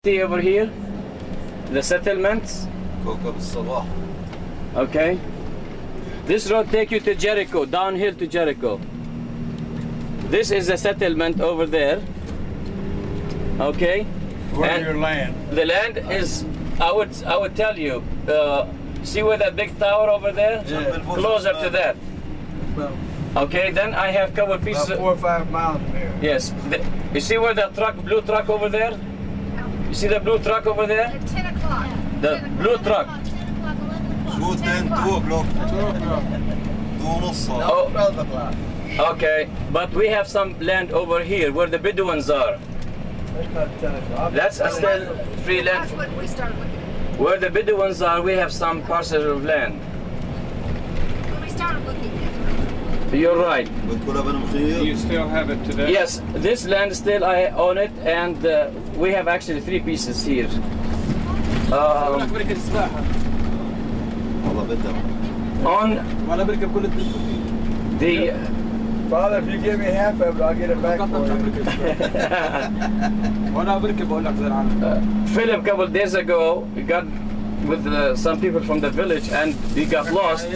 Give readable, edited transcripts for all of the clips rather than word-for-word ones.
See over here, the settlements. Okay. This road takes you to Jericho, downhill to Jericho. This is the settlement over there. Okay. Where's your land? The land is, I would tell you, see where that big tower over there? Yeah. Closer to that. Okay, then I have covered pieces. About 4 or 5 miles from here. Yes. You see where that blue truck over there? You see the blue truck over there? At 10 o'clock. The blue truck. 10 o'clock, 11 o'clock. شو 2 o'clock 2 ونص. Oh, 12 o'clock. okay, but we have some land over here where the Bedouins are. That's not 10 o'clock. That's still free land. That's what we started looking at. Where the Bedouins are, we have some parcels of land. When we started looking at it. You're right. Do you still have it today? Yes, this land still I own it, and we have actually 3 pieces here. On the Father, if you give me half of it, I'll get it back for you. Philip, a couple of days ago, we got with some people from the village, and we got lost.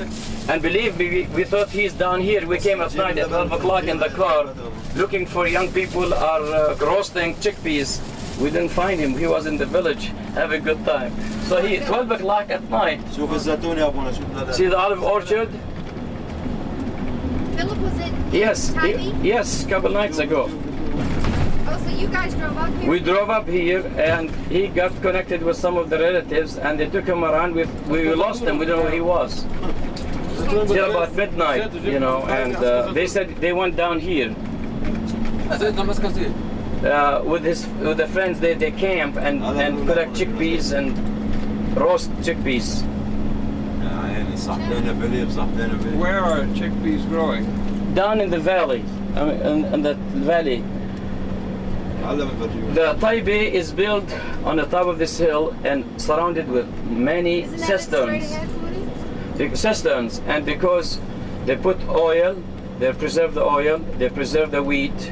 And believe me, we thought he's down here. We came at night at 12 o'clock in the car, looking for young people are roasting chickpeas. We didn't find him. He was in the village, having a good time. So he, 12 o'clock at night. See the olive orchard? Philip was in Yes, Tybee? yes, a couple nights ago. Oh, so you guys drove up here? We drove up here, and he got connected with some of the relatives, and they took him around. We lost him. We don't know where he was. Till about midnight, you know, and they said they went down here. With the friends, they camp and collect chickpeas and roast chickpeas. Where are chickpeas growing? Down in the valley, in the valley. The Tybee is built on the top of this hill and surrounded with many cisterns. Cisterns, and because they put oil, they preserve the oil, they preserve the wheat,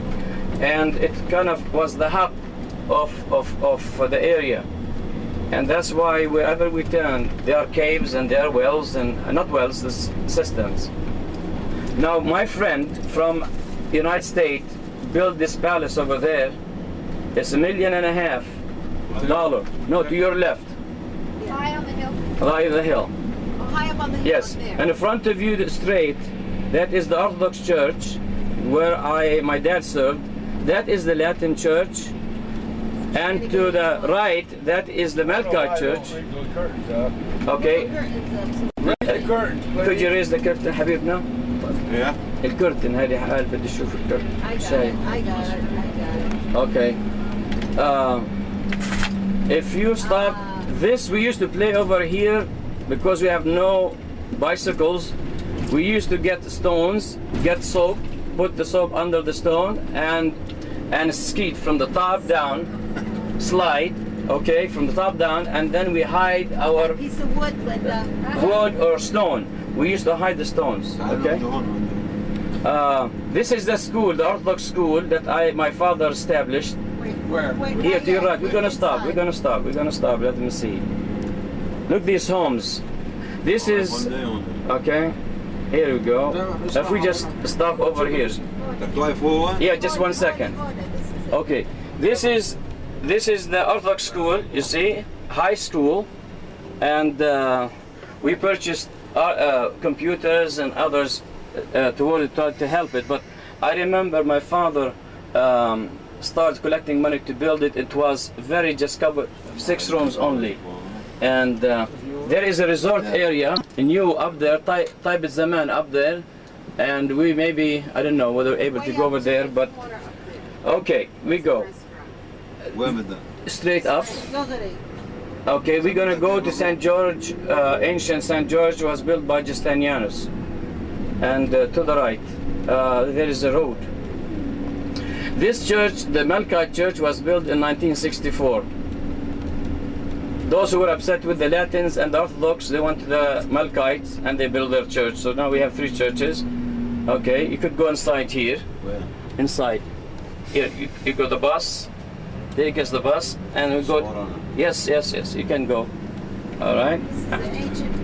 and it kind of was the hub of the area. And that's why wherever we turn, there are caves and there are wells, and not wells, the cisterns. Now my friend from United States built this palace over there. It's $1.5 million. No, to your left. High on the hill. High on the hill. High up on the hill. Yes, there. and in front of you straight, that is the Orthodox Church where my dad served. That is the Latin Church, and to the right, that is the Melkite Church. Okay. Could you raise the curtain, حبيبنا? Yeah. الكرتن هذه حال بدي أشوف الكرتن. I got it. Okay. If you stop this, we used to play over here because we have no bicycles. We used to get stones, get soap, put the soap under the stone, and skeet from the top down, slide, okay, from the top down, and then we hide our Piece of wood, Linda. wood or stone. We used to hide the stones, okay? This is the school, the Orthodox school that my father established. Where? Here to your right. We're gonna stop. Let me see. Look, these homes. This is okay. Here we go. If we just stop over here. Yeah, just 1 second. Okay. This is the Orthodox school. You see, high school, and we purchased computers and others to help it. But I remember my father started collecting money to build it. It was just covered 6 rooms only, and there is a resort area new up there, Tybee Zaman up there, and we maybe, I don't know whether we're able to go over there, but okay, we go straight up. Okay, we're gonna go to St. George. Ancient St. George was built by Justinianus, and to the right there is a road. This church, the Melkite Church, was built in 1964. Those who were upset with the Latins and the Orthodox, they went to the Melkites and they built their church. So now we have 3 churches. Okay, you could go inside here. Where? Inside. Here, you go the bus, take us the bus, and we go. Yes, yes, yes. You can go. All right. This is the ancient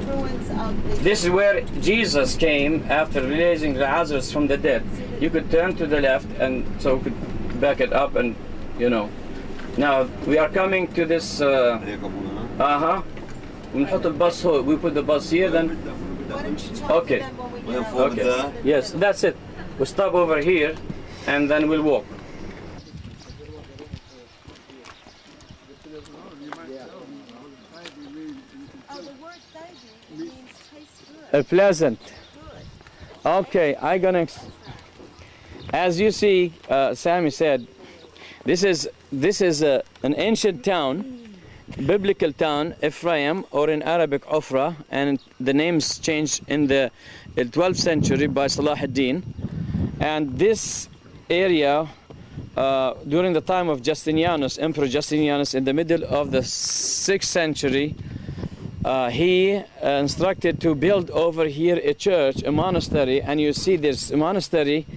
ruins of the... This is where Jesus came after raising Lazarus from the dead. You could turn to the left, and so we could back it up, and you know. Now we are coming to this. ونحط الباص هو. We put the bus here, then. Why don't you talk Okay. to them when we get out? Okay. Yes, that's it. We stop over here, and then we'll walk. Oh, the word Tybee means taste good. Pleasant. Good. Okay, I'm gonna. As you see, Sammy said, this is an ancient town. Biblical town, Ephraim, or in Arabic, Ofra, and the names changed in the 12th century by Salah ad-Din. And this area, during the time of Justinianus, Emperor Justinianus, in the middle of the 6th century, he instructed to build over here a church, a monastery, and you see this monastery,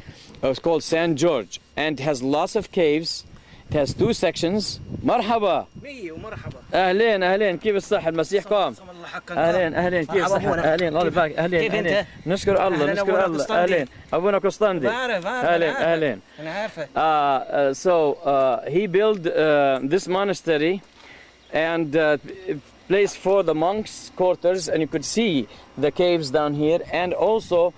it's called St. George, and it has lots of caves. It has 2 sections. مرحبا. اهلين اهلين كيف الصحة المسيح قام. اهلين اهلين كيف الصحة اهلين الله يبارك اهلين اهلين نشكر الله نشكر الله اهلين ابونا قسطندي اهلين اهلين. So he built this monastery and place for the monks' quarters, and you could see the caves down here, and also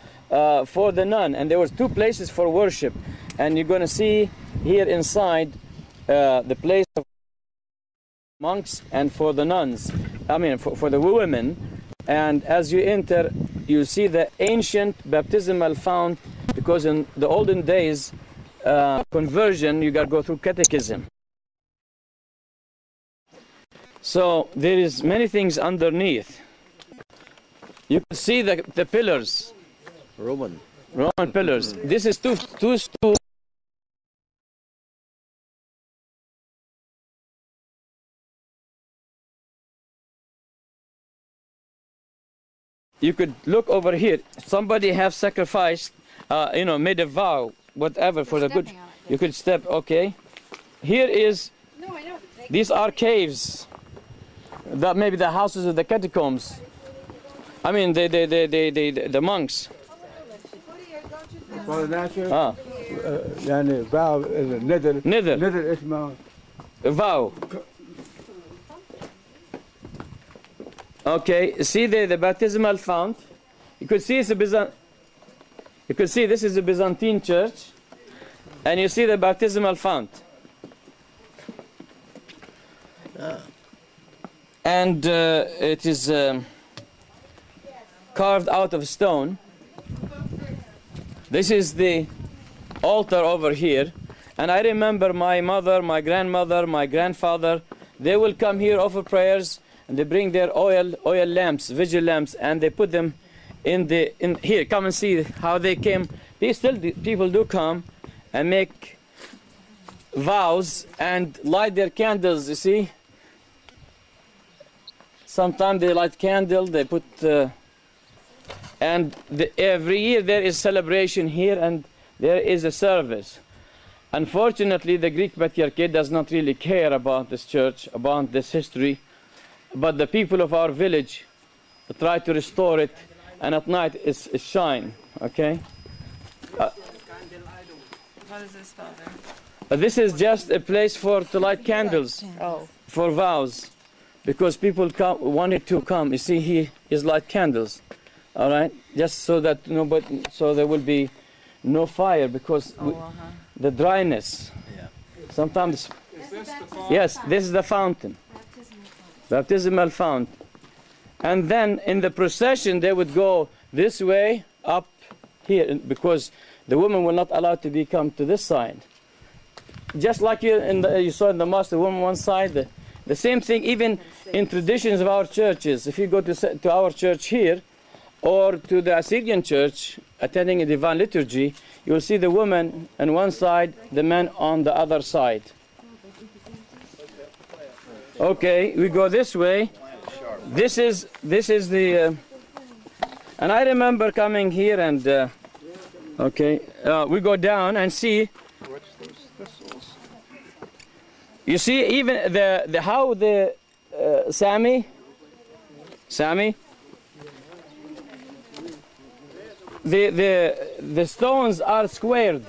for the nun, and there was 2 places for worship, and you're going to see here inside the place of monks and for the nuns, I mean for the women. And as you enter, you see the ancient baptismal fount, because in the olden days conversion you got to go through catechism. So there is many things underneath. You can see the pillars, Roman pillars. This is two. You could look over here. Somebody have sacrificed, made a vow, whatever, for the good. You could step. Okay. Here is. No, I know. These are caves. That maybe the houses of the catacombs. I mean the monks. يعني vow Nether اسمه vow. Okay, see the baptismal fount. You could see this is a Byzantine church, and you see the baptismal fount. And it is carved out of stone. This is the altar over here, and I remember my mother, my grandmother, my grandfather, they will come here, offer prayers, and they bring their oil lamps, vigil lamps, and they put them in here. Come and see how they came. People do come and make vows and light their candles, you see. Sometimes they light candle, they put, every year there is celebration here, and there is a service. Unfortunately, the Greek Patriarchate does not really care about this church, about this history, but the people of our village try to restore it, and at night it's shine, okay? What is this, Father? This is just a place to light candles, for vows. Because people wanted to come. You see, he is light candles, all right, just so that so there will be no fire, because the dryness. Yeah. Sometimes. Yes, this is the fountain, baptismal fount, and then in the procession they would go this way up here, because the woman were not allowed to come to this side. Just like you saw in the mosque, the woman one side. The same thing even in traditions of our churches. If you go to our church here or to the Assyrian church attending a divine liturgy, you will see the woman on one side, the man on the other side. Okay, we go this way. This is the and I remember coming here and we go down and see. You see, even the how the Sammy, the stones are squared.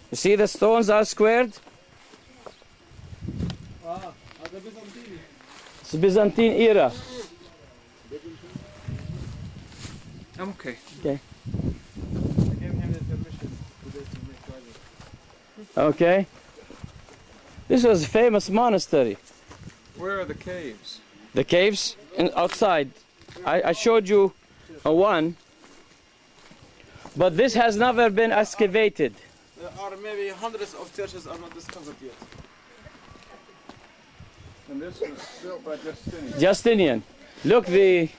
You see, the stones are squared. It's Byzantine era. Okay. Okay. Okay. This was a famous monastery. Where are the caves? The caves outside. I showed you one, but this has never been excavated. There are maybe hundreds of churches are not discovered yet. And this was built by Justinian. Justinian. Look, the.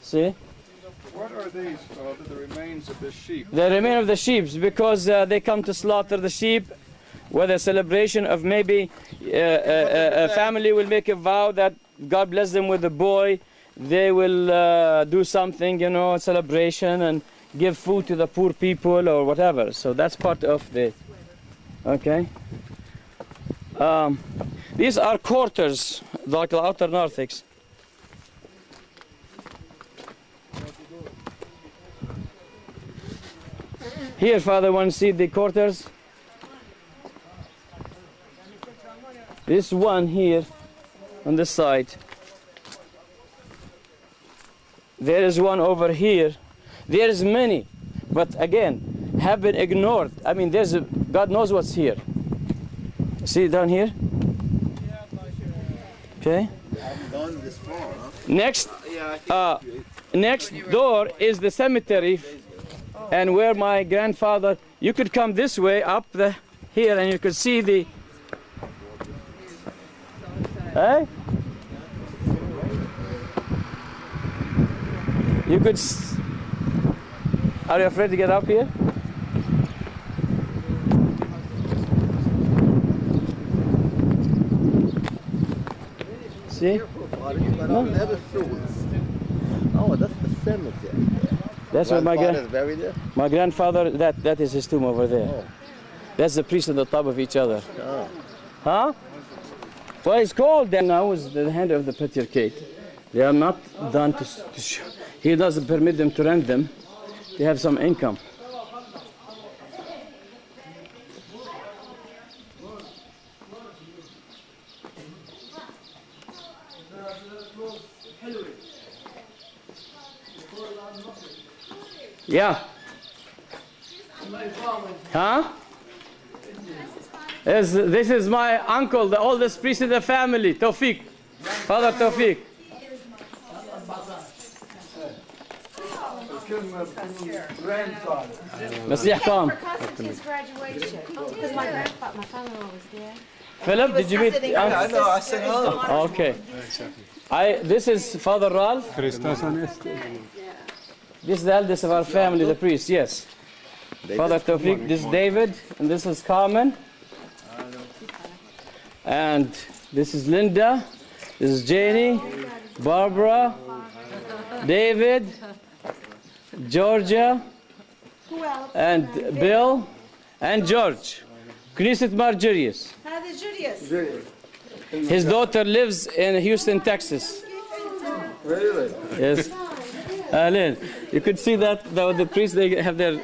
See? What are these, Father? The remains of the sheep? The remain of the sheep, because they come to slaughter the sheep with a celebration of maybe a family will make a vow that God bless them with a boy. They will do something, you know, a celebration and give food to the poor people or whatever. So that's part of the. Okay. These are quarters, like the outer narthex. Here, Father, want to see the quarters? This one here on this side. There is one over here. There is many, but again, have been ignored. I mean, there's a, God knows what's here. See down here? Okay. Next, next door is the cemetery, and where my grandfather. You could come this way up the here, and you could see the. Hey? You could. Are you afraid to get up here? See? No. Oh, that's the cemetery. That's what buried there? my grandfather. That is his tomb over there. Oh. That's the priest on the top of each other. Oh. Huh? Well, it's called that now is the hand of the patriarchate. They are not done to show. He doesn't permit them to rent them. They have some income. Yeah. Huh? This is my uncle, the oldest priest in the family, Tawfiq. Father Tawfiq. Masih come. For Constantine's graduation. Because my father-in-law was there. Philip, did you meet? I know, I said hello. Okay. This is Father Ralph. This is the eldest of our family, the priest, yes. Father Tawfiq, this is David, and this is Carmen. And this is Linda, this is Janie, Barbara, David, Georgia, and Bill, and George. Knesset Marjurius. His daughter lives in Houston, Texas. Really? Yes. Alan, you could see that the priests, they have their.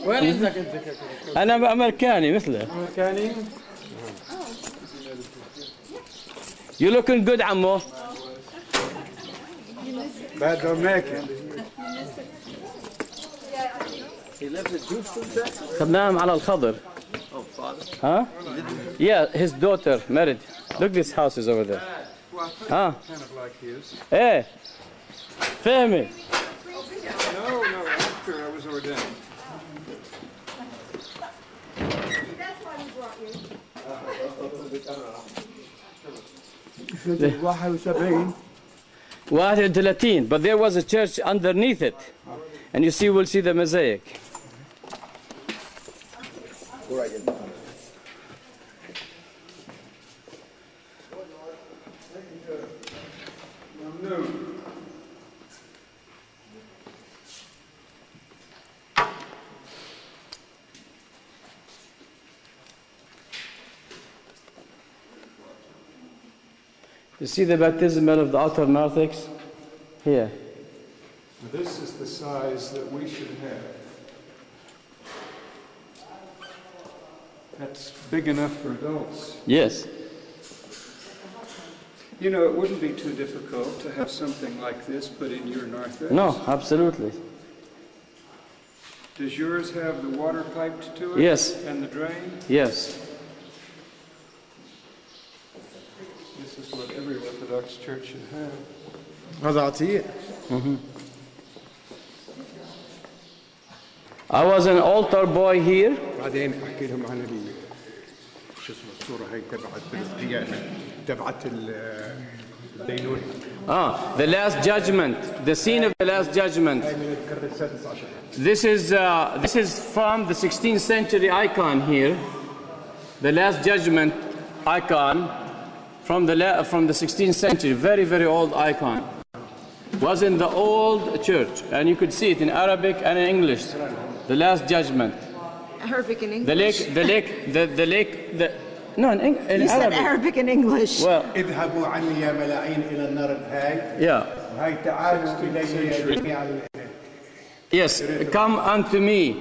Where is that? أنا أمريكاني مثله. أمريكاني. You looking good, عمو. Bad Dominican. He lives in Houston, Texas? خدناهم على الخضر. Oh, father. Huh? Yeah, his daughter married. Look, this house is over there. Huh? Kind of like his. Hey, Fehmi. No, after I was ordained. That's why we brought you. 31, but there was a church underneath it. And you see, we'll see the mosaic. You see the baptismal of the altar narthex? Here. This is the size that we should have. That's big enough for adults. Yes. You know, it wouldn't be too difficult to have something like this put in your narthex. No, absolutely. Does yours have the water piped to it? Yes. And the drain? Yes. This is what every Orthodox church should have. هذا عطية. I was an altar boy here. بعدين احكي لهم عن شو اسمه الصورة هي تبعت القيامة تبعت الدينونة. The Last Judgment, the scene of the Last Judgment. هاي من القرن السادس عشر. This is from the 16th century icon here. The Last Judgment icon from the 16th century, very, very old icon. Was in the old church, and you could see it in Arabic and in English. The Last Judgment. Arabic and English. No, in You said Arabic. Arabic and English. Well, اذهبوا عني يا ملاعين إلى النار هاي. yeah. هاي تعالوا إلي جميع. Yes, come unto me,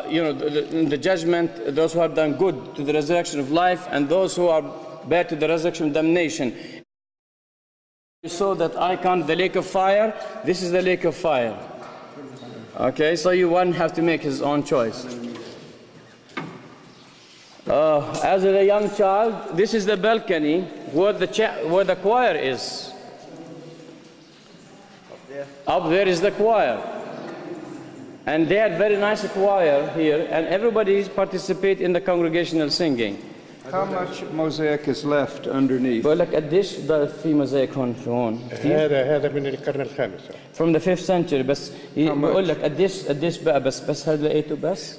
in the judgment, those who have done good to the resurrection of life, and those who are bad to the resurrection of damnation. You saw that icon, the lake of fire. This is the lake of fire. Okay, so one have to make his own choice. As a young child, this is the balcony where the choir is. Up there is the choir. And they had very nice choir here, and everybody participate in the congregational singing. How much mosaic is left underneath? بقول لك قديش ضل في موزايك هون في هون كتير؟ هذا من القرن الخامس. From the 5th century بس بقول لك قديش بقى بس هذا لقيته بس؟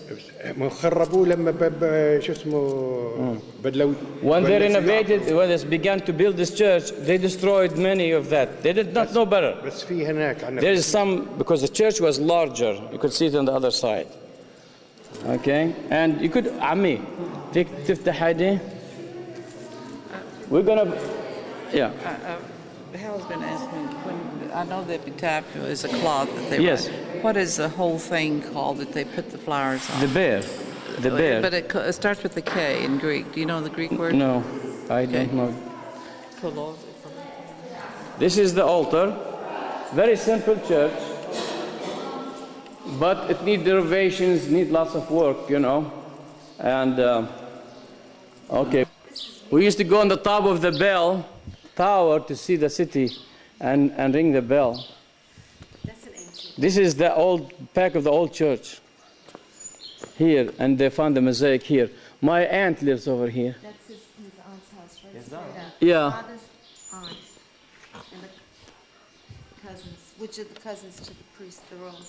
خربوه لما شو اسمه بدلوا. When they renovated, when they began to build this church, they destroyed many of that. They did not know better. بس في هناك عندنا. There is some, because the church was larger, you could see it on the other side. Okay, and you could, عمي تفتح هيدي. We're gonna, yeah. Hal's been asking, I know that bitapio is a cloth that they Yes. wrap. What is the whole thing called that they put the flowers on? The bear. But it starts with a K in Greek. Do you know the Greek word? No, I don't know. Kolo. This is the altar. Very simple church. But it needs renovations, need lots of work, And, okay. We used to go on the top of the bell tower to see the city and ring the bell. That's an ancient. This is the old back of the old church here, and they found the mosaic here. My aunt lives over here. That's his aunt's house, right? Is that? Straight up. Yeah. Father's aunt and the cousins, which are the cousins to the priest, they're all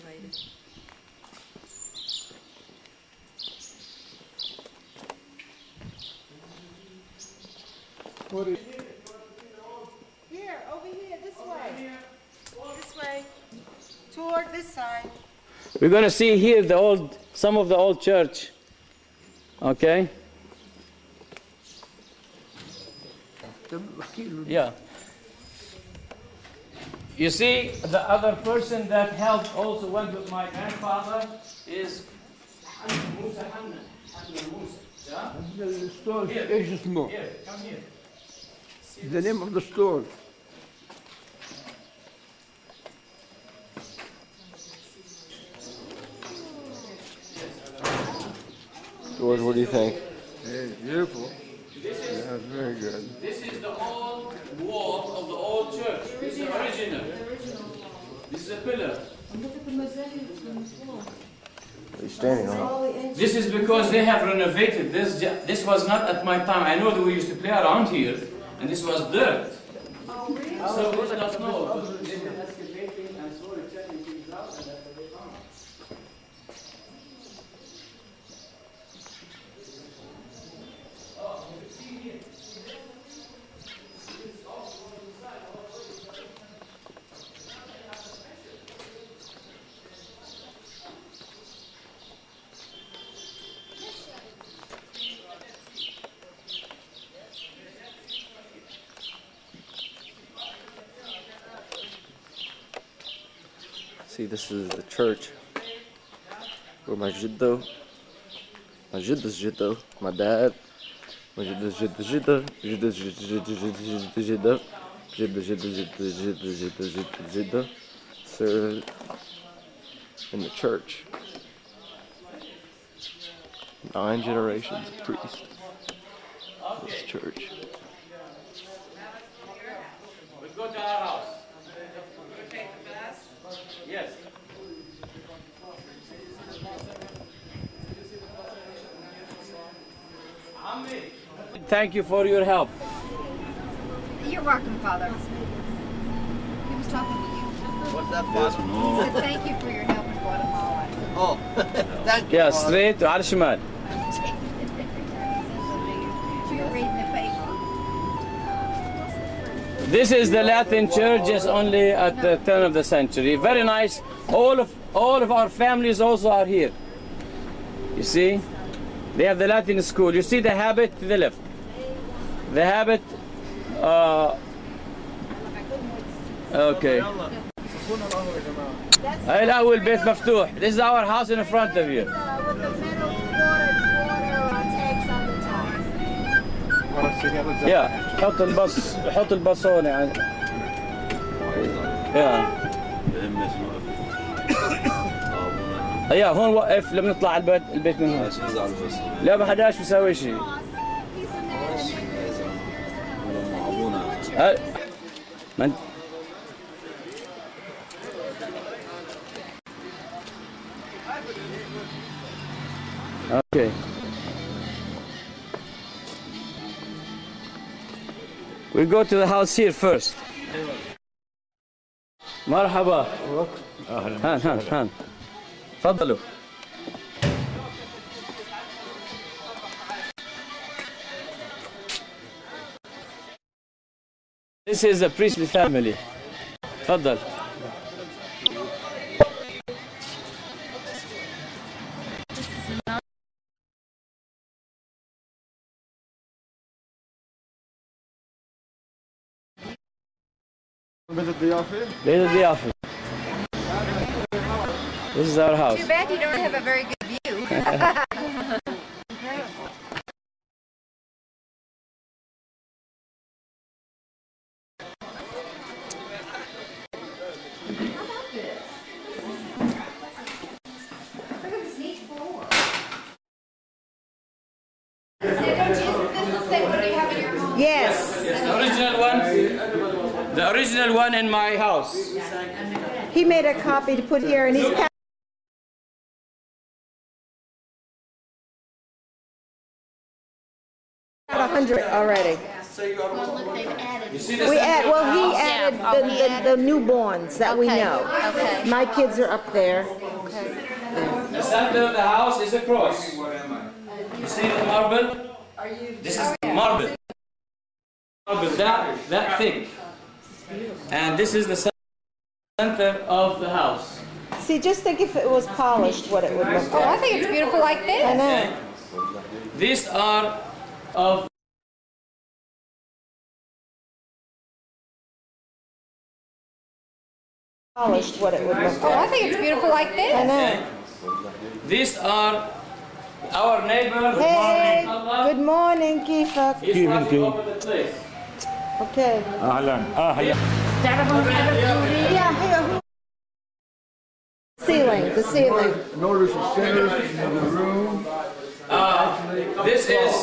related. Here, over here, this way. This way. Toward this side. We're going to see here some of the old church. Okay? Yeah. You see, the other person that helped also went with my grandfather is Musa Hanna. Yeah? The store, ايش اسمه؟ Here, come here. The name of the store. George, what do you think? It's beautiful. Yeah, it's very good. This is the old wall of the old church. This is the original. This is a pillar. Look at the mosaic on the floor. What are you standing on? All the ancient. This is because they have renovated this. This was not at my time. I know that we used to play around here, and this was dirt. Oh, really? So we did not know. They were excavating and slowly checking things out, and that's what they found. See, this is the church where my jiddo, my jidda's jiddo, my dad, my jidda's jidda's jidda served in the church. 9 generations of priests in this church. Let's go to our house. Take the bus? Yes. Thank you for your help. You're welcome, Father. He was talking to you. What's that, He said thank you for your help in Guatemala. Oh, thank you. Yeah, straight وعلى الشمال. You're reading the paper. This is the Latin church, just only at the turn of the century. Very nice. All of our families also are here. You see, they have the Latin school. You see the habit to the left. The habit. Okay. هاي الأول بيت مفتوح. This is our house in front of you. With the metal water tags on the top. Yeah. حط الباص هون يعني. يا هون وقف لما نطلع البيت من هون. لا ما حداش بيسوي شيء. من Okay. We go to the house here first. مرحبا. هان. تفضلوا. This is a priestly family. تفضل. بيت الضيافة؟ بيت الضيافة. This is our house. Too bad you don't have a very good view. Yes. The original one in my house. He made a copy to put here, and he's passed 100 already. We add. Well, he added the newborns that we know. Okay. My kids are up there. The center of the house is a cross. You see the marble? This is marble. Marble that thick. And this is the center of the house. See, just think if it was polished, what it would look like. Oh, I think it's beautiful like this. I know. These are of Polished, what it would look Oh, like. I think it's beautiful like this. I know. These are our neighbor. Hey, good morning, Kifak. He's passing over the place. Okay. Yeah, here. Ceiling, the ceiling. Notice the stairs in the room. This is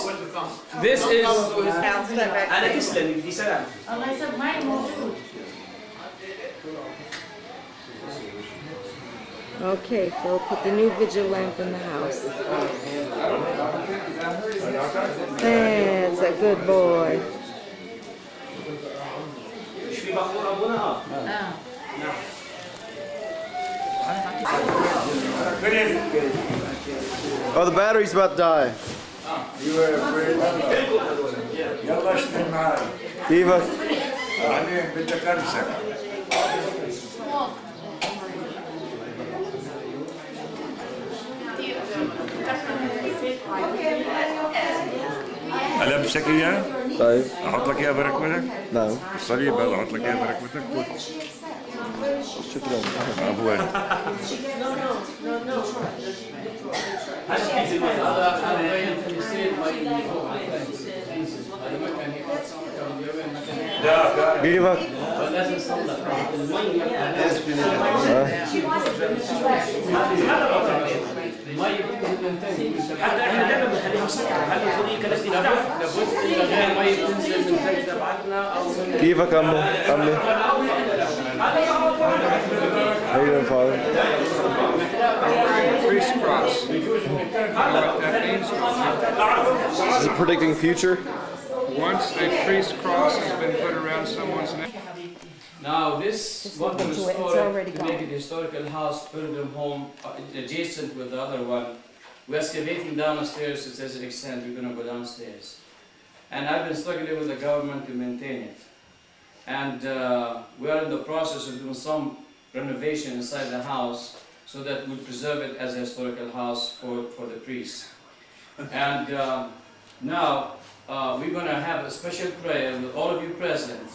Okay, Phil, put the new vigil lamp in the house. That's a good boy. Oh, the battery's about to die. You were afraid? يلا اشتري معاي. كيفك؟ بعدين بدك امسك. ألبسك إياه؟ طيب. أحط لك إياه بركبتك؟ نعم. الصليب هذا أحط لك إياه بركبتك؟ شكرا. عفوا. كيفك؟ حتى احنا دائما بنخليها مسكره، هل الخليج التي لابد المي تنزل من تنك تبعتنا او من كيفك عمو؟ عمي؟ How you doing, Father? Priest cross. You know what that means? Is it predicting future? Once a priest cross has been put around someone's neck. Now this one look into it. It's historic, already to gone. make it historical house, Pilgrim home, adjacent with the other one. We're excavating downstairs to such an extent we're going to go downstairs. And I've been struggling with the government to maintain it. And we are in the process of doing some renovation inside the house so that we preserve it as a historical house for the priests. And now we're going to have a special prayer with all of you present.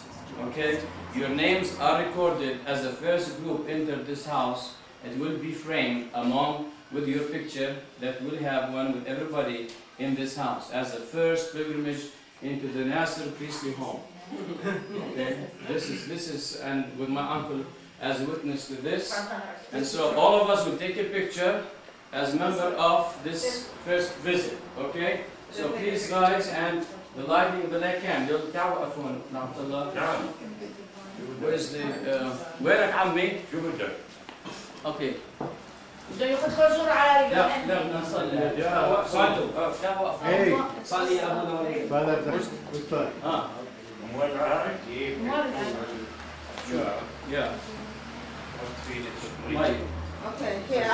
Okay? Your names are recorded as the first group entered this house. It will be framed with your picture that will have one with everybody in this house as the first pilgrimage into the Nasr priestly home. Okay? This is, and with my uncle as a witness to this. And so all of us will take a picture as member of this first visit. Okay? So please guys, and the lighting of the leg cam. Where's the, where عمي? شو بدك؟ Okay. بده ياخذ صورة على لا بدنا نصلي. صلوا. صلي يا ابونا وليد. وين معك؟ Yeah. Okay, here,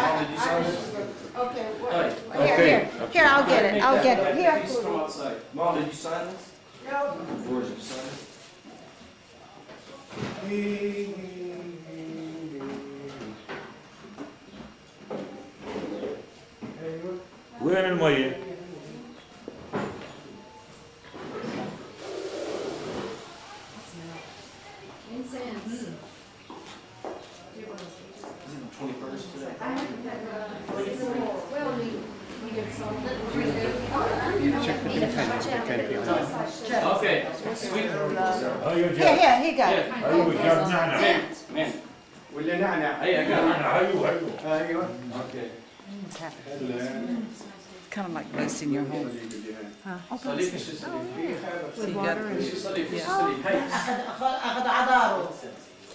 here, I'll get it, Here. Please come outside. Mom, did you sign this? No. George, did you sign it? وين المية؟ Okay. Sweet. Here, he got it. ايوه جاب نعنع. Man. ولا نعنع. Hey, I got it. ايوه ايوه. Okay. It's kind of like wasting your home. صلي في شو صلي. So you got في شو صلي في شو صلي. هاي. أخذ عذاره.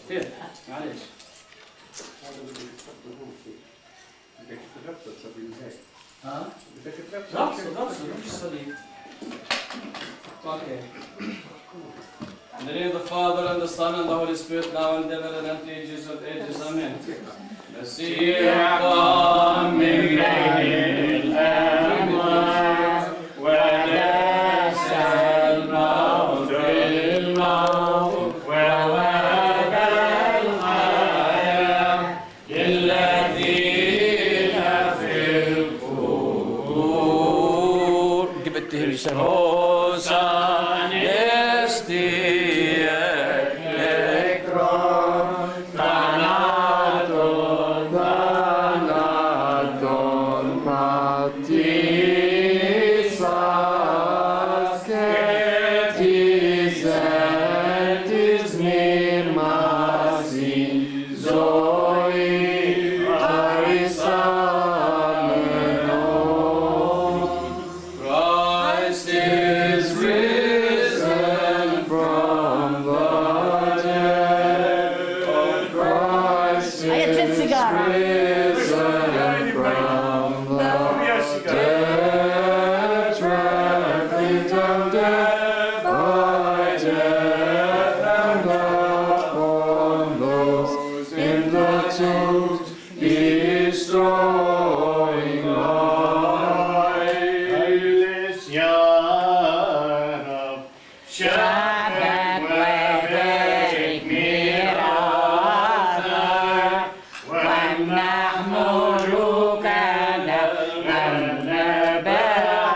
Here. معلش. بدك تغطى تسوي هيك. ها؟ بدك تغطى. غطسوا مش صلي. Okay. In the name of the Father, and the Son, and the Holy Spirit, now and ever, and unto ages of ages. Amen. Messiah coming, reigning الأموات وليس الموت بالموت ووهب الحياة للذين في القبور. Give it to him, Hosanna esti ekron tanaton tanaton matisas ketis etis mirmasi zoi harisamenon. Christ is risen from the dead. Oh, Christ is risen from the dead. Trampled down death by death, and upon those in the tombs destroying life. شبك وبيك ميراثك وامنح ملوكنا النبى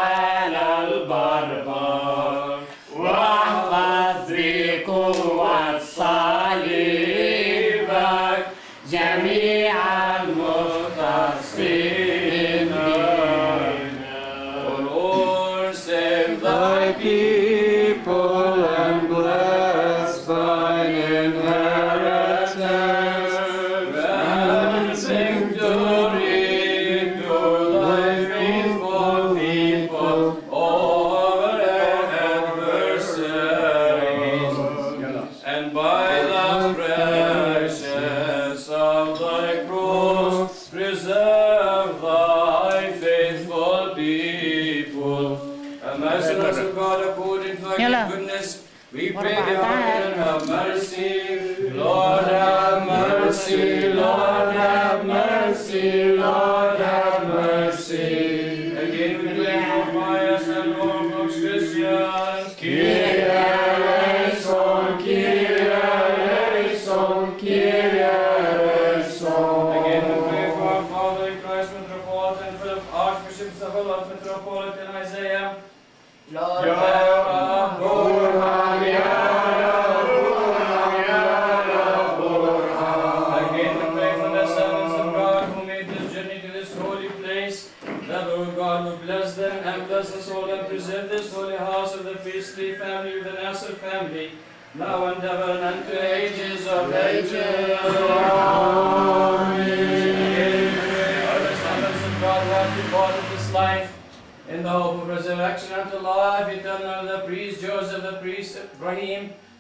على البربر واحفظ بقوة صليبك thy people and bless thine inheritance. Grant victory to thy faithful people over adversaries, and by the precious of thy cross preserve thy faithful people. And merciful God, according to thy goodness, we pray thee, hearken and have mercy. Lord, have mercy. Lord, have mercy. Lord, have mercy. Again we pray for pious and Orthodox Christians. Kyrie eleison, Kyrie eleison, Kyrie eleison. Again we pray for our Father in Christ, Metropolitan Philip, Archbishop Zavilla, Metropolitan Isaiah. Lord, again we pray for the servants of God who made this journey to this holy place, that Lord God will bless them and bless us all and preserve this holy house of the priestly family with the Nasr family, now and ever and unto ages of ages. Amen. For the servants of God who have departed this life, in the hope of resurrection unto life eternal, the priest Joseph, the priest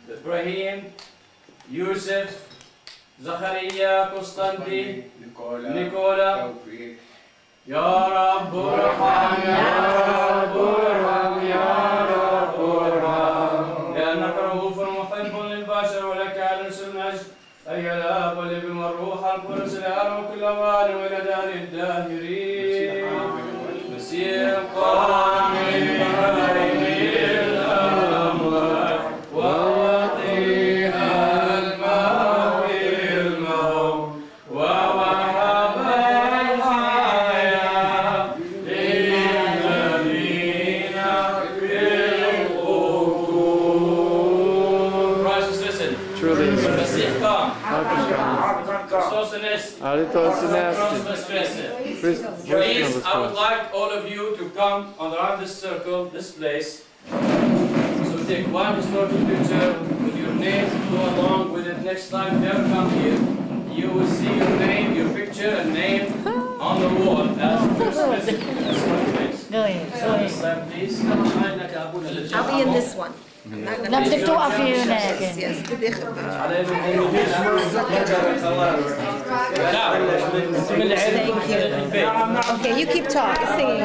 Ibrahim, Yusuf, Zachariah, Constantine, Nicola. Ya Rabb Urham, Ya Rabb Urham, Ya Rabb Urham. لأنك رؤوف محب للبشر ولك على المجد أيها الآب والابن والروح القدس الآن وكل أوان وإلى دار الداهرين. مسيح قائم الأموات ووضيها الماء الموت ووهب الحياة للذين في القبور. Christ, listen. Truly. Masih come. Please, I would like all of you to come around this circle, this place. So take one historical picture with your name, go along with it. Next time if you ever come here, you will see your name, your picture and name on the wall as first visit to this one place. Go ahead. This time, please. I'll be in this one. لا بدك توقفي هناك. Yes, بدي Okay, you keep talking, singing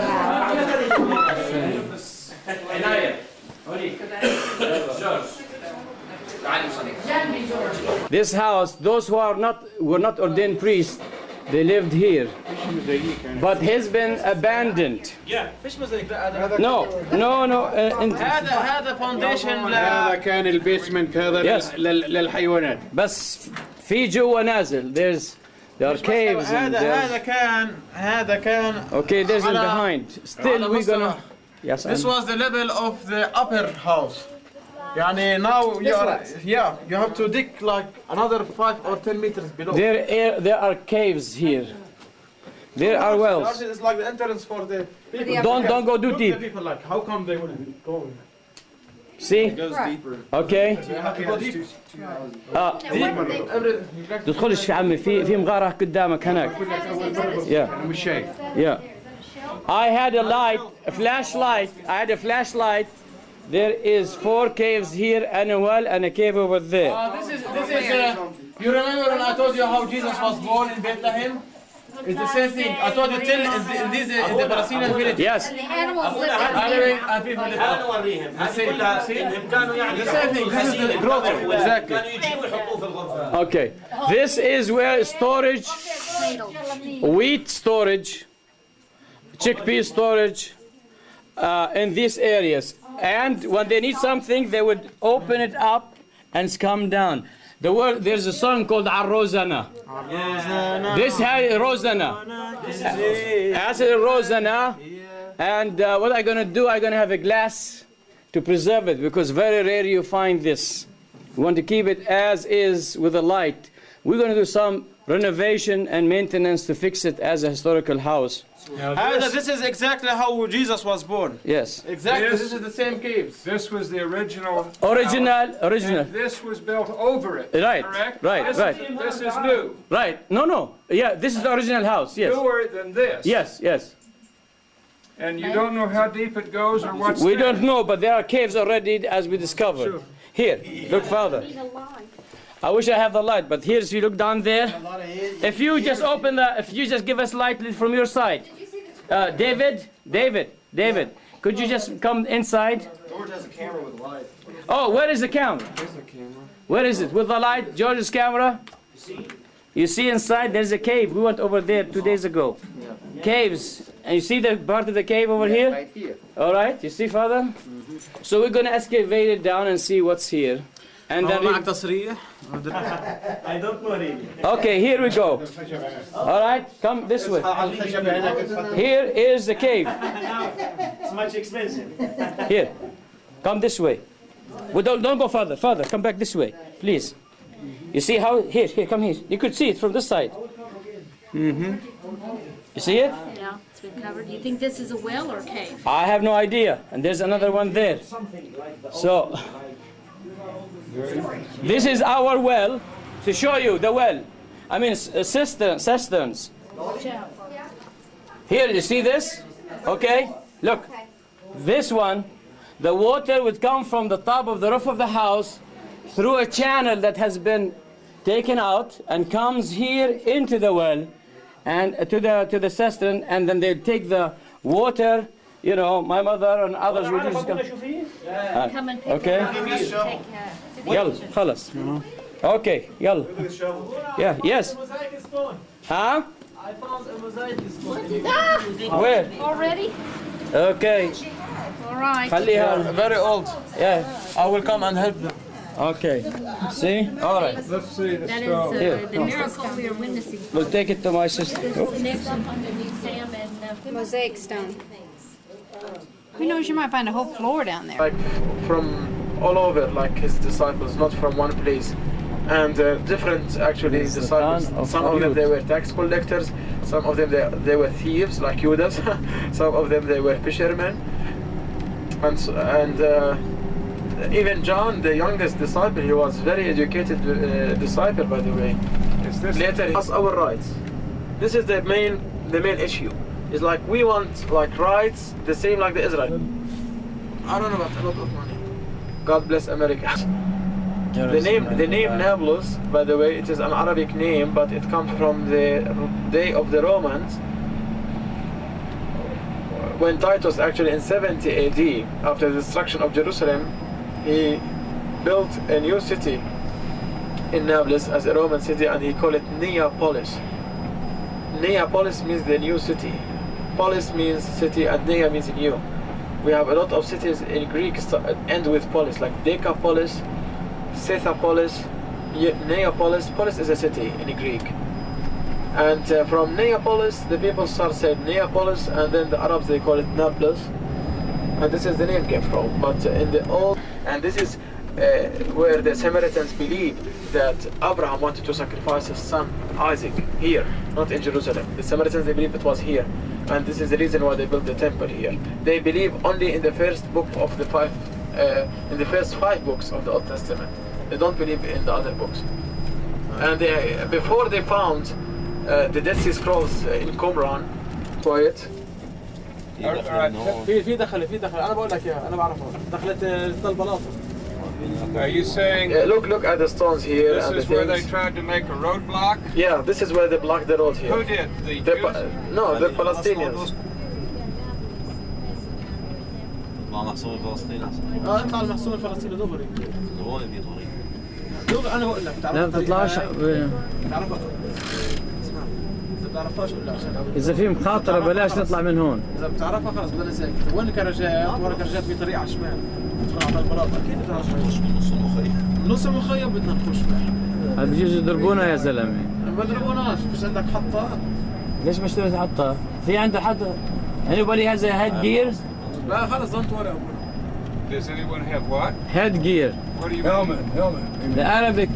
This house, those who were not ordained priests, they lived here, but has been abandoned. No. هذا فاونديشن هذا كان البيسمنت هذا للحيوانات. بس في جوا نازل. There are caves. هذا كان Okay, there's in behind. Still we're gonna. Yes. This was the level of the upper house. يعني now you have to dig like another 5 or 10 meters below. There are caves here. There are wells. It's like the entrance for the people. Don't go too deep. People like how come they wouldn't go? See? It goes deeper. Okay. تدخلش في عمي في مغارة قدامك هناك. مش شايف. Yeah. I had a flashlight. I had a flashlight. There is 4 caves here and a well and a cave over there. This is you remember when I told you how Jesus was born in Bethlehem? It's the same thing. I told you till in the Palestinian village. Yes. And the animals live in And people live the same thing. This is the growth. Exactly. Okay. This is where storage, wheat storage, chickpea storage, in these areas. And when they need something, they would open it up and come down. There's a song called Ar-Rozana. This has Rozana. As a Rozana. And what I'm going to do, I'm going to have a glass to preserve it, because very rare you find this. We want to keep it as is with the light. We're going to do some renovation and maintenance to fix it as a historical house. This is exactly how Jesus was born. Yes. Exactly. This is the same caves. This was the original. Original. And this was built over it. Right. Correct? Right. Right. This is new. Right. No. Yeah, this is the original house. Yes. Newer than this. Yes. And you don't know how deep it goes or what's We there. don't know, but there are caves already, as we discovered. Sure. Here, look further. I wish I have the light, but here, if you look down there, if you just open if you just give us light from your side. David, could you just come inside? George has a camera with light. Oh, where is the camera? There's the camera. Where is it? With the light, George's camera? You see inside, there's a cave. We went over there 2 days ago. Caves. And you see the part of the cave over here? Right here. All right, you see, Father? So we're going to excavate it down and see what's here. And then معك تصريح. I don't know really. okay, here we go. All right, come this way. Here is the cave. It's much expensive. Here, come this way. Well, don't go further. Father, come back this way, please. You see how? Here, come here. You could see it from this side. You see it? Yeah, it's been covered. Do you think this is a well or a cave? I have no idea. And there's another one there. So, this is our well, to show you the well. I mean, cisterns. Here, you see this? Okay, look. This one, the water would come from the top of the roof of the house through a channel that has been taken out and comes here into the well and to the cistern, and then they take the water. You know, my mother and others will just come. Come and pick Okay. it up. Take, يلا خلص. Okay, يلا. Yeah, yes. Huh? I found a mosaic stone. Where? Already? Okay. All right. خليها. Very old. Yeah. I will come and help them. Okay. See? All right. Let's see the That stone. is the miracle we are witnessing. We'll take it to my sister. This is the next one underneath Sam and Mosaic stone. Who knows, you might find a whole floor down there. Like from all over, like his disciples, not from one place. And different actually disciples. Some of them they were tax collectors. Some of them they were thieves, like Judas. Some of them they were fishermen. And even John, the youngest disciple, he was very educated disciple, by the way. Is this Later, he has our rights. This is the main issue. It's like we want like rights the same like the Israel. I don't know about a lot of money. God bless America. The name Nablus, by the way, it is an Arabic name, but it comes from the day of the Romans. When Titus actually in 70 AD, after the destruction of Jerusalem, he built a new city in Nablus as a Roman city, and he called it Neapolis. Neapolis means the new city. Polis means city, and Nea means new. We have a lot of cities in Greek end with polis, like Decapolis, Scythopolis, Neapolis. Polis is a city in Greek. And from Neapolis, the people start saying Neapolis, and then the Arabs they call it Nablus. And this is the name came from. But in the old, and this is where the Samaritans believe that Abraham wanted to sacrifice his son Isaac here, not in Jerusalem. The Samaritans they believe it was here, and this is the reason why they built the temple here. They believe only in the first book of the in the first 5 books of the Old Testament. They don't believe in the other books. And before they found the Dead Sea Scrolls in Qumran, quiet. في دخل انا بقول لك اياها انا بعرفها دخلت البلاطه. Are you saying? Look at the stones here. This and is the where they things. tried to make a roadblock. Yeah, this is where they blocked the road here. Who did? The Jews? No, the Palestinians. مع محسوب فلسطين اطلع المحسوب الفلسطيني دغري. دغري انا بقول لك لا بتطلعش. تعرفها. اسمع. اذا بتعرفهاش قول لي عشان إذا في مخاطرة بلاش نطلع من هون. اذا بتعرفها خلص بدنا ساكت. وين كرجات؟ ورا كرجات في طريق على الشمال. ندخل على البلاط اكيد بدنا نخش من نص المخيم. نص المخيم بدنا نخش معه. بيجوز يضربونا يا زلمة. ما ضربوناش، مش عندك حطة؟ ليش مش تبي تحطها؟ في عنده حد anybody has a headgear? لا خلص don't worry. Does anyone have what? Headgear. What do you mean? The Arabic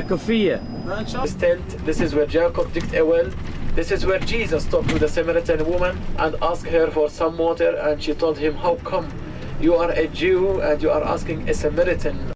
كوفية. This tent, this is where Jacob digged a well. This is where Jesus talked to the Samaritan woman and asked her for some water, and she told him, how come you are a Jew and you are asking a Samaritan